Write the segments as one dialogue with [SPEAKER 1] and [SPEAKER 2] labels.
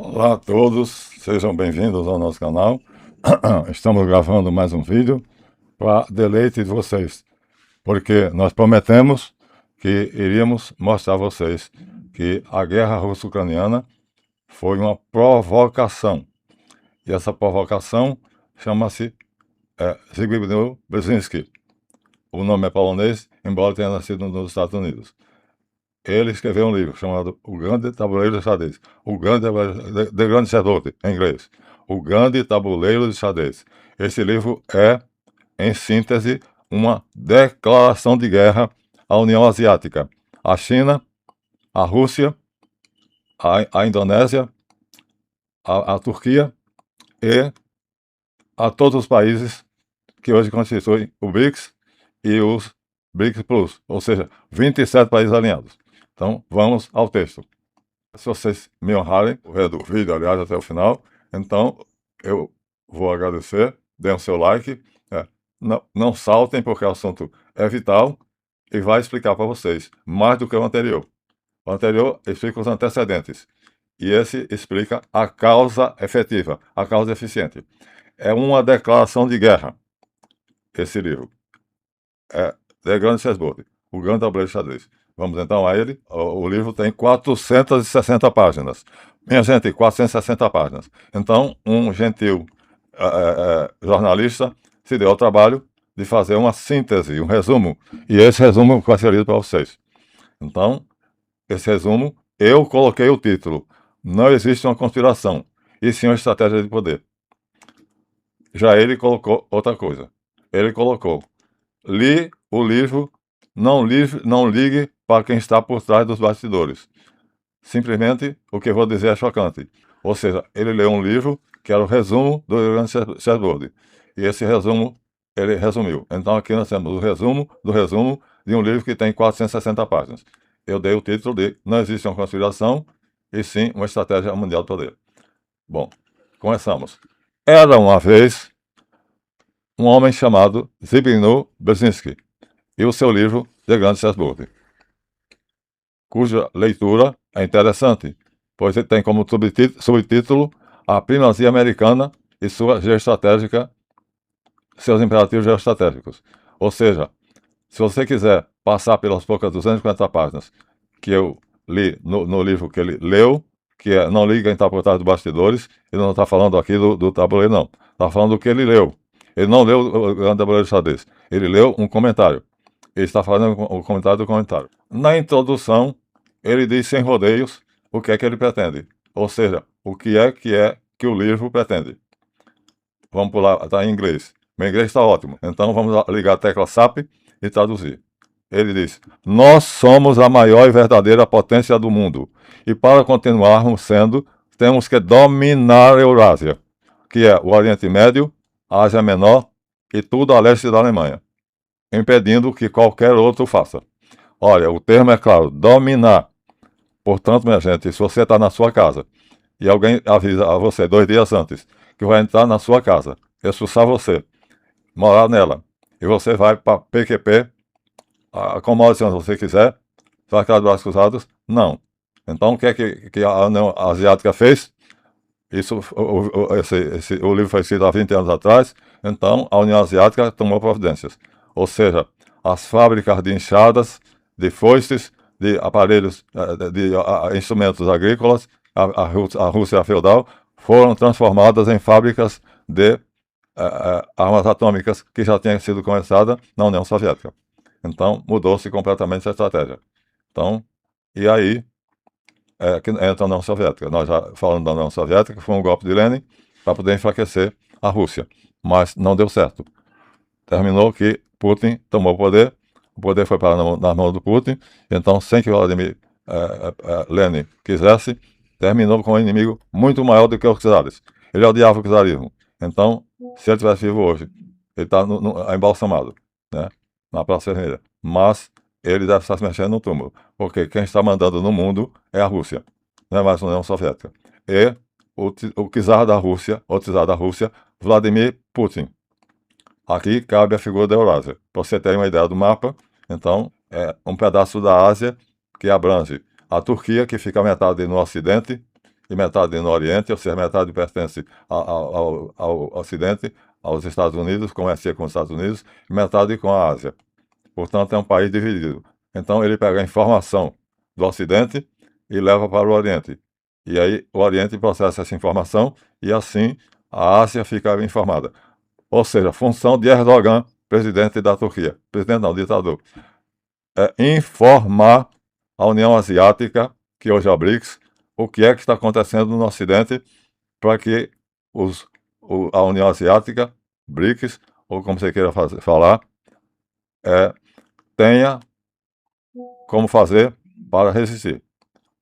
[SPEAKER 1] Olá a todos, sejam bem-vindos ao nosso canal. Estamos gravando mais um vídeo para deleite de vocês, porque nós prometemos que iríamos mostrar a vocês que a guerra russo-ucraniana foi uma provocação. E essa provocação chama-se Zbigniew Brzezinski. O nome é polonês, embora tenha nascido nos Estados Unidos. Ele escreveu um livro chamado O Grande Tabuleiro de Xadrez. The Grand Chessboard, em inglês. O Grande Tabuleiro de Xadrez. Esse livro é, em síntese, uma declaração de guerra à União Asiática, à China, à Rússia, à Indonésia, à Turquia e a todos os países que hoje constituem o BRICS e os BRICS Plus, ou seja, 27 países alinhados. Então, vamos ao texto. Se vocês me honrarem, ver do vídeo, aliás, até o final, então eu vou agradecer, deem o seu like, não saltem, porque o assunto é vital e vai explicar para vocês mais do que o anterior. O anterior explica os antecedentes e esse explica a causa efetiva, a causa eficiente. É uma declaração de guerra, esse livro. É The Grand Chessboard, o Grande Tabuleiro de Xadrez. Vamos então a ele. O livro tem 460 páginas. Minha gente, 460 páginas. Então, um gentil jornalista se deu ao trabalho de fazer uma síntese, um resumo. E esse resumo vai ser lido para vocês. Então, esse resumo, eu coloquei o título. Não existe uma conspiração, e sim uma estratégia de poder. Já ele colocou outra coisa. Ele colocou: li o livro, não ligue para quem está por trás dos bastidores. Simplesmente, o que vou dizer é chocante. Ou seja, ele leu um livro que era o resumo do Grande Chessboard. E esse resumo, ele resumiu. Então aqui nós temos o resumo do resumo de um livro que tem 460 páginas. Eu dei o título de Não Existe uma Conspiração, e sim uma Estratégia Mundial do Poder. Bom, começamos. Era uma vez um homem chamado Zbigniew Brzezinski e o seu livro The Grand Chessboard, cuja leitura é interessante, pois ele tem como subtítulo A Primazia Americana e sua geoestratégica, seus imperativos geoestratégicos. Ou seja, se você quiser passar pelas poucas 250 páginas que eu li no livro que ele leu, que é Não liga quem está por trás dos bastidores, ele não está falando aqui do tabuleiro, não. Está falando do que ele leu. Ele não leu o Grande Tabuleiro de Xadrez. Ele leu um comentário. Ele está fazendo o comentário do comentário. Na introdução, ele diz sem rodeios o que é que ele pretende. Ou seja, o que é que o livro pretende. Vamos pular, está em inglês. Meu inglês está ótimo. Então vamos ligar a tecla SAP e traduzir. Ele diz: nós somos a maior e verdadeira potência do mundo. E para continuarmos sendo, temos que dominar a Eurásia, que é o Oriente Médio, a Ásia Menor e tudo a leste da Alemanha, impedindo que qualquer outro faça. Olha, o termo é claro: dominar. Portanto, minha gente, se você está na sua casa e alguém avisa a você 2 dias antes que vai entrar na sua casa, expulsar você, morar nela, e você vai para PQP, acomode-se onde você quiser, vai ficar de braços cruzados? Não. Então, o que é que a União Asiática fez? Isso, o livro foi escrito há 20 anos atrás, então a União Asiática tomou providências. Ou seja, as fábricas de enxadas, de foices, de aparelhos, de instrumentos agrícolas, a Rússia feudal, foram transformadas em fábricas de armas atômicas que já tinham sido começada na União Soviética. Então, mudou-se completamente essa estratégia. Então, e aí que entra a União Soviética. Nós já falamos da União Soviética, foi um golpe de Lenin para poder enfraquecer a Rússia, mas não deu certo. Terminou que Putin tomou o poder foi para nas mãos do Putin, então, sem que Vladimir Lenin quisesse, terminou com um inimigo muito maior do que os czares. Ele odiava o czarismo. Então, se ele estivesse vivo hoje, ele está embalsamado, né, na Praça Vermelha. Mas ele deve estar se mexendo no túmulo, porque quem está mandando no mundo é a Rússia, não é mais a União Soviética. E o czar da Rússia, o czar da Rússia, Vladimir Putin. Aqui cabe a figura da Eurásia. Para você ter uma ideia do mapa, então, é um pedaço da Ásia que abrange a Turquia, que fica metade no ocidente, e metade no Oriente, ou seja, metade pertence ao Ocidente, aos Estados Unidos, comercia com os Estados Unidos, e metade com a Ásia. Portanto, é um país dividido. Então, ele pega a informação do Ocidente e leva para o Oriente. E aí, o Oriente processa essa informação e, assim, a Ásia fica informada. Ou seja, a função de Erdogan, presidente da Turquia, presidente não, ditador, é informar a União Asiática, que hoje é a BRICS, o que é que está acontecendo no Ocidente para que a União Asiática, BRICS, ou como você queira falar, tenha como fazer para resistir.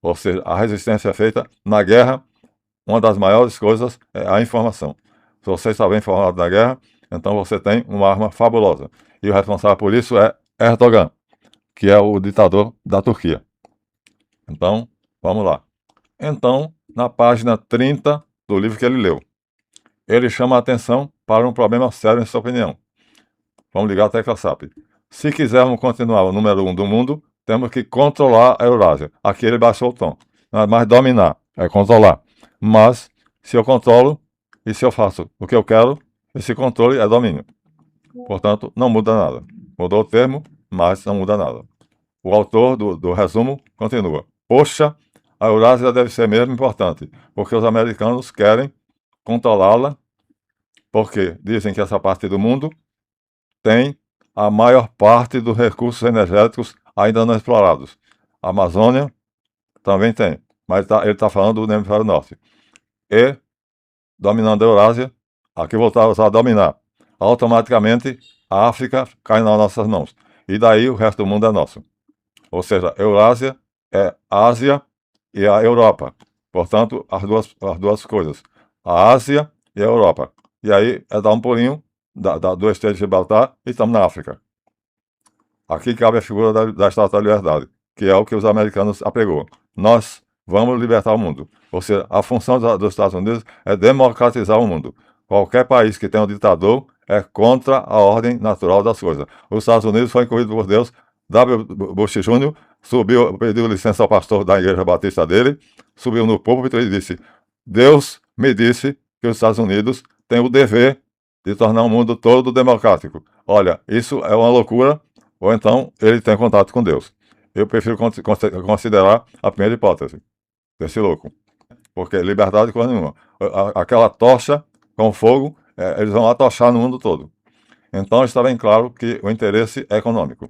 [SPEAKER 1] Ou seja, a resistência é feita na guerra. Uma das maiores coisas é a informação. Se você está bem informado na guerra, então você tem uma arma fabulosa. E o responsável por isso é Erdogan, que é o ditador da Turquia. Então, vamos lá. Então, na página 30 do livro que ele leu, ele chama a atenção para um problema sério em sua opinião. Vamos ligar a tecla SAP. Se quisermos continuar o número 1 do mundo, temos que controlar a Eurásia. Aqui ele baixou o tom. Não é mais dominar, é controlar. Mas, se eu controlo e se eu faço o que eu quero, esse controle é domínio. Portanto, não muda nada. Mudou o termo, mas não muda nada. O autor do resumo continua. Poxa, a Eurásia deve ser mesmo importante, porque os americanos querem controlá-la, porque dizem que essa parte do mundo tem a maior parte dos recursos energéticos ainda não explorados. A Amazônia também tem, mas ele está falando do hemisfério norte. E, dominando a Eurásia, aqui voltar a usar dominar, automaticamente a África cai nas nossas mãos. E daí o resto do mundo é nosso. Ou seja, Eurásia é Ásia e a Europa. Portanto, as duas coisas. A Ásia e a Europa. E aí é dar um pulinho do Estreito de Gibraltar e estamos na África. Aqui cabe a figura da Estátua da Liberdade, que é o que os americanos apregou. Nós vamos libertar o mundo. Ou seja, a função dos Estados Unidos é democratizar o mundo. Qualquer país que tenha um ditador é contra a ordem natural das coisas. Os Estados Unidos foi incluído por Deus. W. Bush Jr. subiu, pediu licença ao pastor da igreja batista dele, subiu no púlpito e disse: Deus me disse que os Estados Unidos têm o dever de tornar o mundo todo democrático. Olha, isso é uma loucura, ou então ele tem contato com Deus. Eu prefiro considerar a primeira hipótese desse louco, porque liberdade coisa nenhuma. Aquela tocha com fogo, eles vão atochar no mundo todo. Então está bem claro que o interesse é econômico.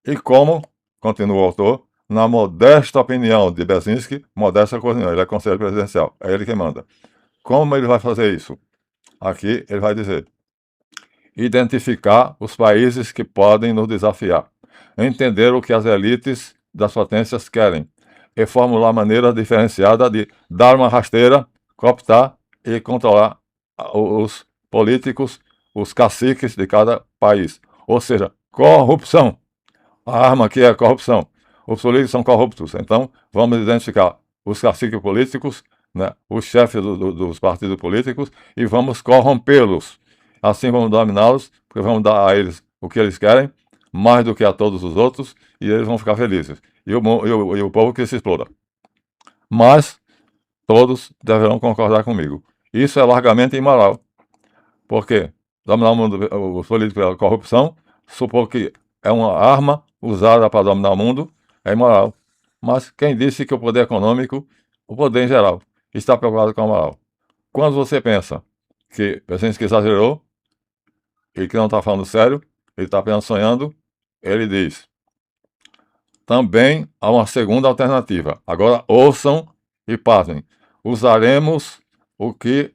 [SPEAKER 1] E como, continua o autor, na modesta opinião de Brzezinski, modesta coisa nenhuma, ele é conselheiro presidencial, é ele quem manda. Como ele vai fazer isso? Aqui ele vai dizer: identificar os países que podem nos desafiar, entender o que as elites das potências querem e formular maneira diferenciada de dar uma rasteira, cooptar e controlar os políticos, os caciques de cada país. Ou seja, corrupção. A arma aqui é a corrupção. Os políticos são corruptos. Então, vamos identificar os caciques políticos, né, os chefes dos partidos políticos, e vamos corrompê-los. Assim vamos dominá-los, porque vamos dar a eles o que eles querem, mais do que a todos os outros, e eles vão ficar felizes. E o povo que se exploda. Mas todos deverão concordar comigo. Isso é largamente imoral. Por quê? Dominar o mundo, os políticos pela corrupção, supor que é uma arma usada para dominar o mundo, é imoral. Mas quem disse que o poder econômico, o poder em geral, está preocupado com a moral? Quando você pensa que o presidente exagerou e que não está falando sério, ele está apenas sonhando, ele diz: também há uma segunda alternativa. Agora ouçam e pasmem. Usaremos o que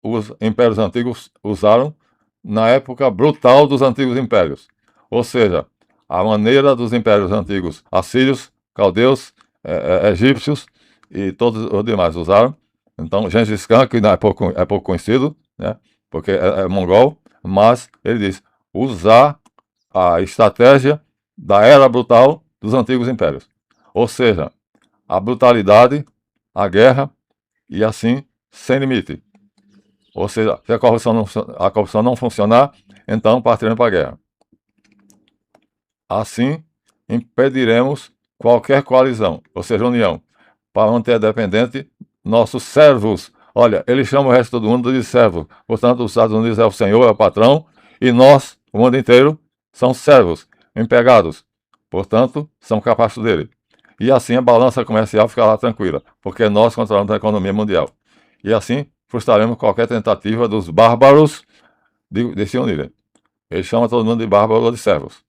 [SPEAKER 1] os impérios antigos usaram na época brutal dos antigos impérios. Ou seja, a maneira dos impérios antigos, assírios, caldeus, egípcios e todos os demais usaram. Então, Gengis Khan, que é pouco conhecido, né, porque é mongol, mas ele diz: usar a estratégia da era brutal dos antigos impérios. Ou seja, a brutalidade, a guerra e assim sem limite. Ou seja, se a corrupção não funcionar, então partiremos para a guerra. Assim, impediremos qualquer coalizão, ou seja, união, para manter dependente nossos servos. Olha, ele chama o resto do mundo de servo. Portanto, os Estados Unidos é o senhor, é o patrão, e nós, o mundo inteiro, são servos, empregados. Portanto, são capazes dele. E assim a balança comercial ficará tranquila, porque nós controlamos a economia mundial. E assim frustraremos qualquer tentativa dos bárbaros de se unirem. Ele chama todo mundo de bárbaro ou de servos.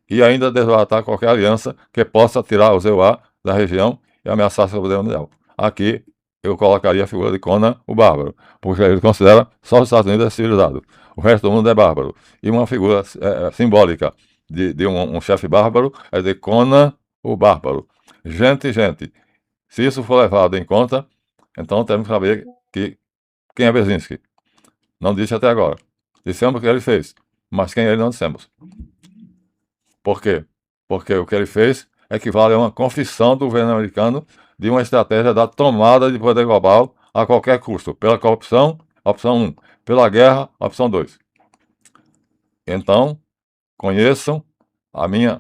[SPEAKER 1] E ainda desbaratar qualquer aliança que possa tirar o Zeuá da região e ameaçar seu poder mundial. Aqui eu colocaria a figura de Conan o Bárbaro, porque ele considera só os Estados Unidos é civilizado. O resto do mundo é bárbaro. E uma figura simbólica de um chefe bárbaro é de Conan o Bárbaro. Gente, se isso for levado em conta, então temos que saber quem é Brzezinski. Não disse até agora. Dissemos o que ele fez, mas quem ele não dissemos. Por quê? Porque o que ele fez equivale a uma confissão do governo americano de uma estratégia da tomada de poder global a qualquer custo. Pela corrupção, opção 1. Pela guerra, opção 2. Então, conheçam a minha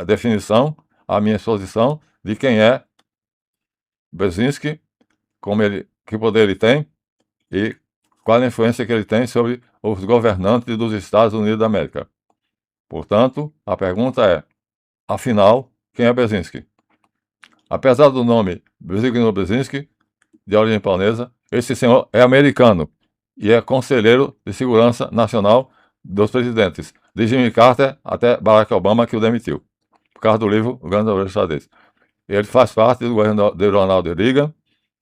[SPEAKER 1] definição, a minha exposição de quem é Brzezinski, que poder ele tem e qual a influência que ele tem sobre os governantes dos Estados Unidos da América. Portanto, a pergunta é, afinal, quem é Brzezinski? Apesar do nome Zbigniew Brzezinski, de origem polonesa, esse senhor é americano e é conselheiro de segurança nacional dos presidentes, de Jimmy Carter até Barack Obama, que o demitiu, por causa do livro O Grande Obreiro Xadrez. Ele faz parte do governo de Ronald Reagan,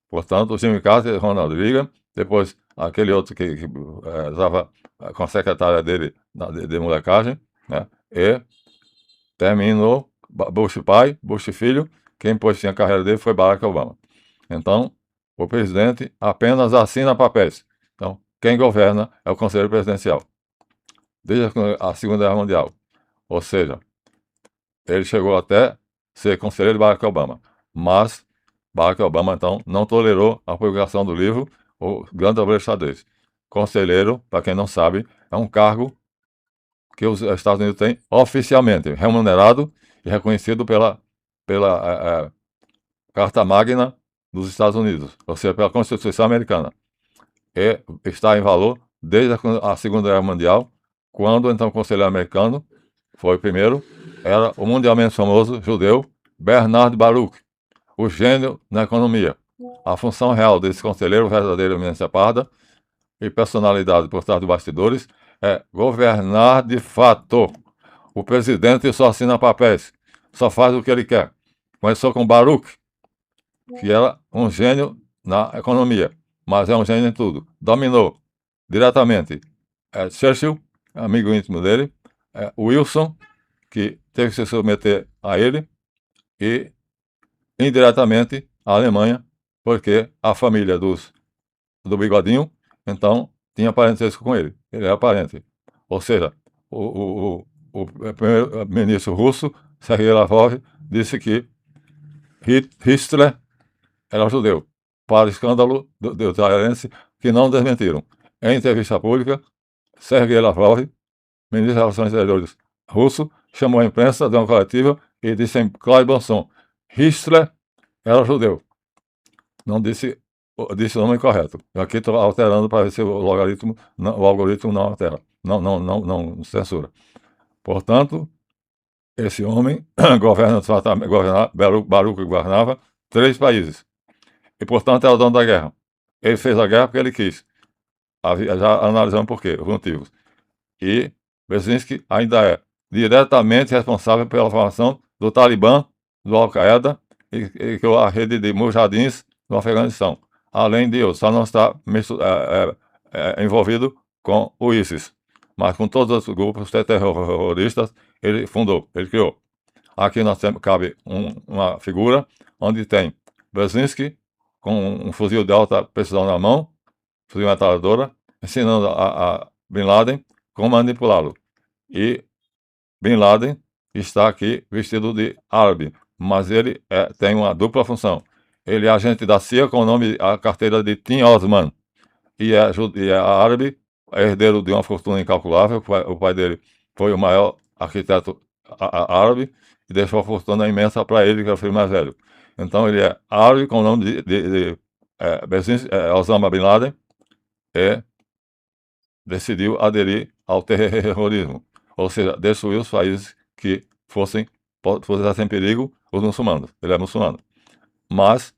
[SPEAKER 1] portanto, Jimmy Carter e Ronald Reagan, depois aquele outro que estava com a secretária dele de molecagem, né? E terminou Bush pai, Bush filho, quem pôs fim à carreira dele foi Barack Obama. Então, o presidente apenas assina papéis. Então, quem governa é o Conselho Presidencial, desde a Segunda Guerra Mundial. Ou seja, ele chegou até ser conselheiro de Barack Obama, mas Barack Obama, então, não tolerou a publicação do livro O Grande Obreiro Xadrez. Conselheiro, para quem não sabe, é um cargo que os Estados Unidos têm oficialmente, remunerado e reconhecido pela Carta Magna dos Estados Unidos, ou seja, pela Constituição Americana. E está em valor desde a Segunda Guerra Mundial, quando então o conselheiro americano foi o primeiro, era o mundialmente famoso judeu Bernard Baruch, o gênio na economia. A função real desse conselheiro, verdadeiramente separada e personalidade por trás dos bastidores, é governar de fato. O presidente só assina papéis, só faz o que ele quer. Começou com Baruch, que era um gênio na economia, mas é um gênio em tudo. Dominou diretamente Churchill, amigo íntimo dele, Wilson, que teve que se submeter a ele, e indiretamente a Alemanha, porque a família do Bigodinho, então, tinha parentesco com ele. Ele era parente. Ou seja, o primeiro-ministro russo, Sergei Lavrov, disse que Hitler era judeu, para o escândalo do israelense, que não desmentiram. Em entrevista pública, Sergei Lavrov, ministro das Relações Exteriores russo, chamou a imprensa de uma coletiva e disse em claro e bom som: Hitler era judeu. Não disse o nome correto. Eu aqui estou alterando para ver se o algoritmo não altera, não censura. Portanto, esse homem Baruch governava 3 países. E, portanto, era o dono da guerra. Ele fez a guerra porque ele quis. Já analisamos por quê, os motivos. E Brzezinski ainda é diretamente responsável pela formação do Talibã, do Al-Qaeda e a rede de mujahidins no Afeganistão. Além de só não está envolvido com o ISIS, mas com todos os grupos terroristas ele fundou, ele criou. Aqui nós temos, cabe uma figura onde tem Brzezinski com um fuzil de alta precisão na mão, fuzil metralhadora, ensinando a Bin Laden como manipulá-lo. E Bin Laden está aqui vestido de árabe, mas ele tem uma dupla função. Ele é agente da CIA com o nome, a carteira de Tim Osman, e é árabe, é herdeiro de uma fortuna incalculável. O pai dele foi o maior arquiteto árabe e deixou uma fortuna imensa para ele, que era o filho mais velho. Então ele é árabe com o nome Osama Bin Laden, decidiu aderir ao terrorismo, ou seja, destruir os países que pusessem em perigo os muçulmanos. Ele é muçulmano. Mas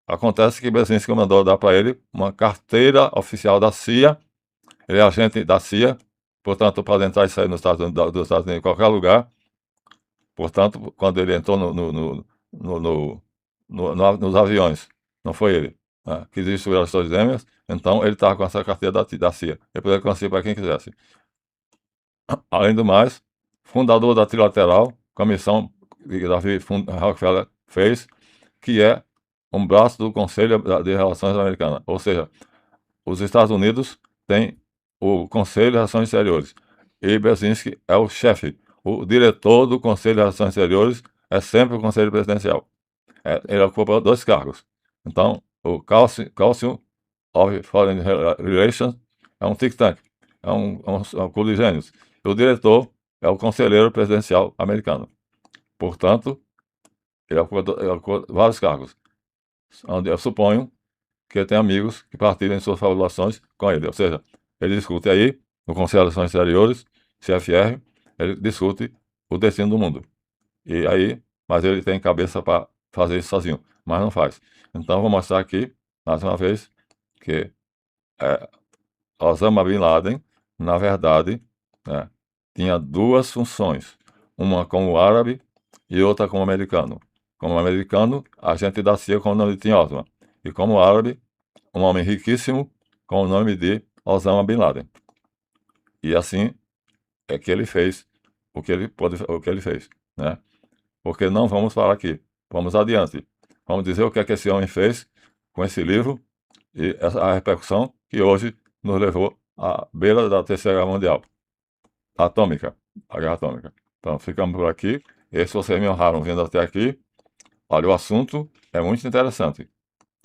[SPEAKER 1] acontece que Brzezinski mandou dar para ele uma carteira oficial da CIA. Ele é agente da CIA, portanto, pode entrar e sair dos Estados Unidos em qualquer lugar. Portanto, quando ele entrou nos aviões, não foi ele, né, que destruiu as Torres Gêmeas, então ele estava com essa carteira da CIA. Ele poderia conseguir para quem quisesse. Além do mais, fundador da Trilateral, com a missão que Davi Rockefeller fez, que é um braço do Conselho de Relações Americanas. Ou seja, os Estados Unidos têm o Conselho de Relações Exteriores e Brzezinski é o chefe. O diretor do Conselho de Relações Exteriores é sempre o Conselho Presidencial. Ele ocupa 2 cargos. Então, o Council of Foreign Relations é um think tank, é um clube de gênios. E o diretor é o conselheiro presidencial americano. Portanto, ele ocupa vários cargos, onde eu suponho que ele tem amigos que partilham suas fabulações com ele. Ou seja, ele discute aí, no Conselho de Relações Exteriores, CFR, ele discute o destino do mundo. E aí, mas ele tem cabeça para fazer isso sozinho, mas não faz. Então, vou mostrar aqui, mais uma vez, que Osama Bin Laden, na verdade, né, tinha 2 funções, uma como árabe e outra como americano. Como americano, agente da CIA com o nome de Tim Osman, e como árabe, um homem riquíssimo com o nome de Osama Bin Laden. E assim é que ele fez o que ele fez, né? Porque não vamos falar aqui, vamos adiante. Vamos dizer o que é que esse homem fez com esse livro e a repercussão que hoje nos levou à beira da Terceira Guerra Mundial atômica, a guerra atômica. Então, ficamos por aqui. E se vocês me honraram vindo até aqui, olha, o assunto é muito interessante,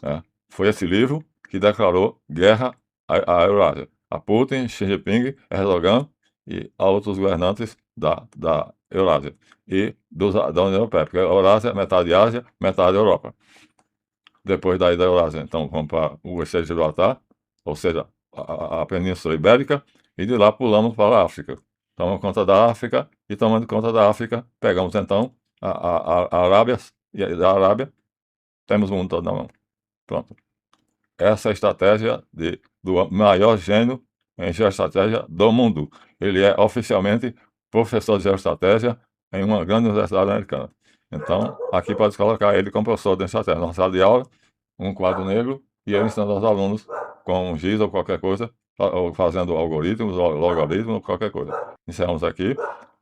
[SPEAKER 1] né? Foi esse livro que declarou guerra à Eurásia, a Putin, Xi Jinping, Erdogan e a outros governantes da Eurásia e da União Europeia, porque a Eurásia é metade Ásia, metade Europa. Depois daí da Eurásia, então, vamos para o Estreito de Gibraltar, ou seja, a Península Ibérica, e de lá pulamos para a África. Tomamos conta da África, e tomando conta da África, pegamos então a Arábia, e da Arábia, temos o mundo todo na mão. Pronto. Essa é a estratégia do maior gênio em geoestratégia do mundo. Ele é oficialmente professor de geoestratégia em uma grande universidade americana. Então, aqui pode colocar ele como professor de estratégia. Na sala de aula, um quadro negro, e ele ensinando aos alunos com um giz ou qualquer coisa, ou fazendo algoritmos, ou logaritmos, ou qualquer coisa. Encerramos aqui,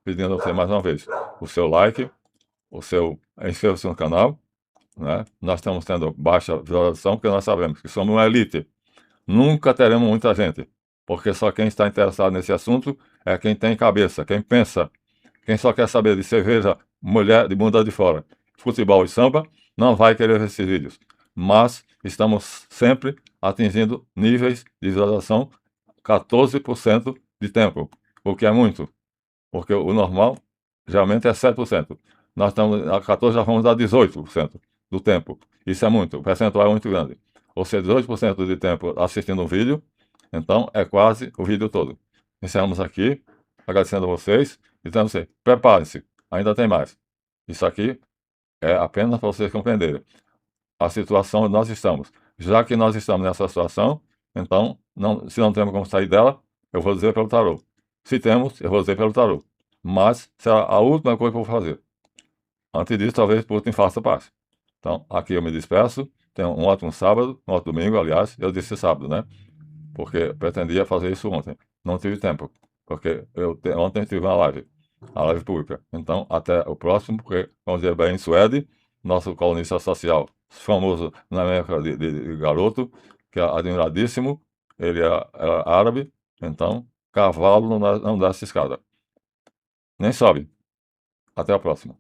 [SPEAKER 1] pedindo a você mais uma vez o seu like, inscreva-se no canal, né? Nós estamos tendo baixa visualização porque nós sabemos que somos uma elite. Nunca teremos muita gente, porque só quem está interessado nesse assunto é quem tem cabeça, quem pensa, quem só quer saber de cerveja, mulher de bunda de fora, futebol e samba, não vai querer ver esses vídeos. Mas estamos sempre atingindo níveis de visualização 14% de tempo, o que é muito, porque o normal geralmente é 7%. Nós estamos a 14, já vamos a 18% do tempo. Isso é muito, o percentual é muito grande. Ou seja, 18% de tempo assistindo um vídeo, então é quase o vídeo todo. Encerramos aqui, agradecendo a vocês, e dizendo a vocês, preparem-se, ainda tem mais. Isso aqui é apenas para vocês compreenderem a situação onde nós estamos. Já que nós estamos nessa situação, então, se não temos como sair dela, eu vou dizer pelo tarô. Se temos, eu vou dizer pelo tarô. Mas será a última coisa que eu vou fazer. Antes disso, talvez Putin faça parte. Então, aqui eu me despeço. Tenham um ótimo sábado, um ótimo domingo, aliás. Eu disse sábado, né? Porque pretendia fazer isso ontem. Não tive tempo, porque ontem tive uma live, a live pública. Então, até o próximo, porque, vamos dizer bem, Suede, nosso colunista social, famoso na época de garoto, que é admiradíssimo, ele era árabe, então, cavalo não desce escada. Nem sobe. Até a próxima.